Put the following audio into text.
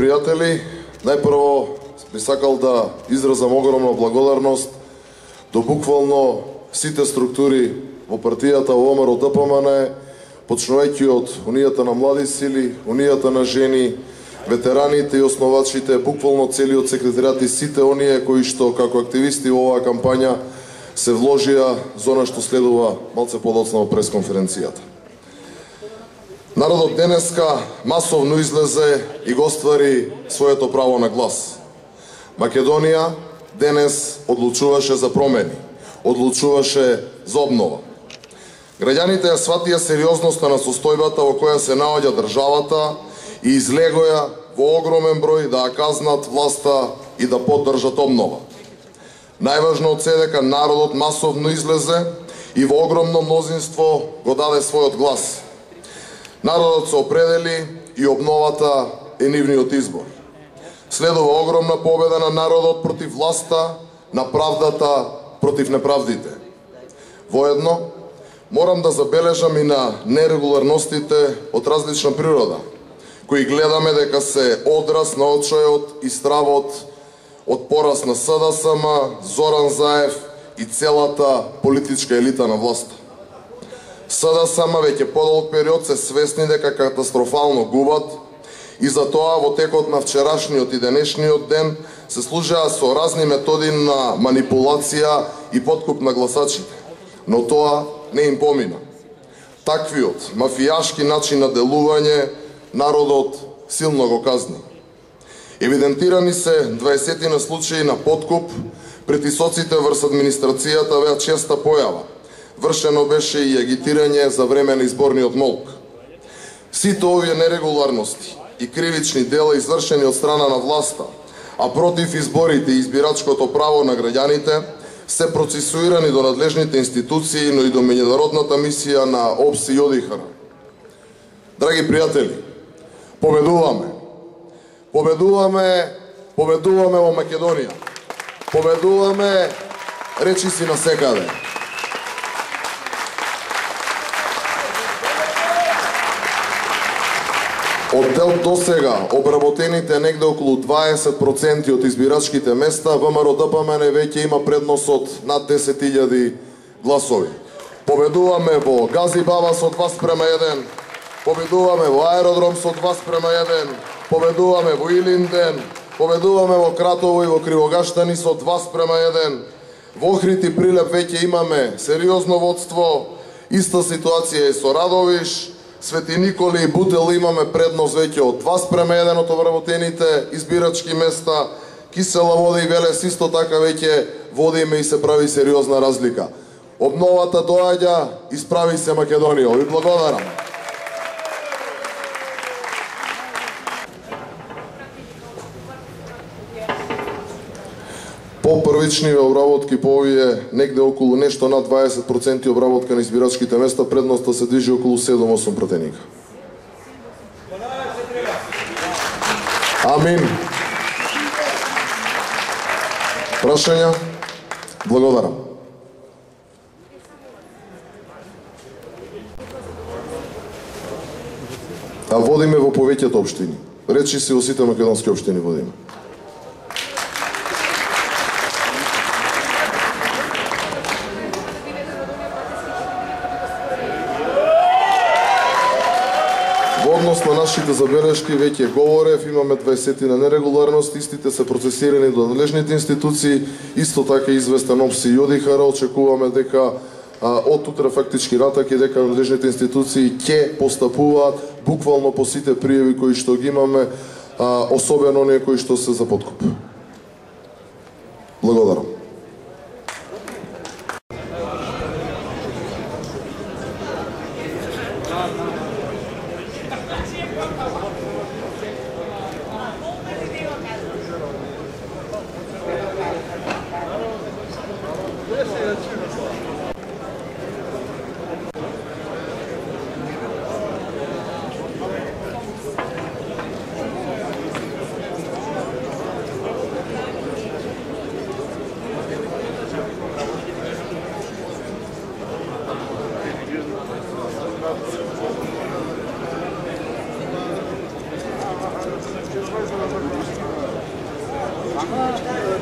пријатели, најпрво би сакал да изразам огромна благодарност до буквално сите структури во партијата ВМРО ДПМН, почнувајќи од Унијата на млади сили, Унијата на жени, ветераните и основачите, буквално целиот секретаријат и сите оние кои што како активисти во оваа кампања се вложија за она што следува малце подоцна во пресконференцијата. Народот денеска масовно излезе и го оствари своето право на глас. Македонија денес одлучуваше за промени, одлучуваше за обнова. Граѓаните ја сватија сериозноста на состојбата во која се наоѓа државата и излегоја во огромен број да ја казнат власта и да поддржат обнова. Најважно од се дека народот масовно излезе и во огромно мнозинство го даде својот глас. Народот се определи и обновата е нивниот избор. Следува огромна победа на народот против власта, на правдата против неправдите. Воедно, морам да забележам и на нерегуларностите од различна природа, кои гледаме дека се одраз на очајот и стравот од пораз на СДСМ, Зоран Заев и целата политичка елита на власта. СДСМ веќе подолг период се свесни дека катастрофално губат и затоа во текот на вчерашниот и денешниот ден се служеа со разни методи на манипулација и подкуп на гласачите. Но тоа не им помина. Таквиот мафијашки начин на делување народот силно го казни. Евидентирани се 20 на случаи на подкуп, притисоците врз администрацијата беа честа појава. Вршено беше и агитирање за време на изборниот молк. Сите овие нерегуларности и кривични дела извршени од страна на власта, а против изборите и избирачкото право на граѓаните, се процесуирани до надлежните институции, но и до меѓународната мисија на ОПС и ОДИХР. Драги пријатели, победуваме! Победуваме, победуваме во Македонија. Победуваме, речи си насекаде. Од досега обработените негде околу 20% од избирачките места, ВМРО ДПМН веќе има предност од над 10.000 гласови. Победуваме во Гази Баба со 2:1, победуваме во Аеродром со 2:1, победуваме во Илинден, победуваме во Кратово и во Кривогаштани со 2:1. Во Охрид и Прилеп веќе имаме сериозно водство, иста ситуација е со Радовиш, Свети Николи и Бутел имаме предност веќе од 2:1 од обработените избирачки места, Кисела Вода и Велес исто така веќе водиме и се прави сериозна разлика. Обновата доаѓа, исправи се Македонија. Ви благодарам. По првични обработки по овие негде околу нешто над 20% обработка на избирачките места, предноста се движи околу 7-8 пратеника. Амин. Прашања? Благодарам. А водиме во повеќето општини. Речи се во сите македонски општини водиме. На нашите забелешки веќе говорев, имаме 20 на нерегуларност, истите се процесирани до надлежните институции, исто така известен ОПС и ОДИХР, очекуваме дека од утре фактички ратак и дека надлежните институции ќе постапуваат буквално по сите пријави кои што ги имаме, особено оние кои што се за подкуп. Благодарам. Ама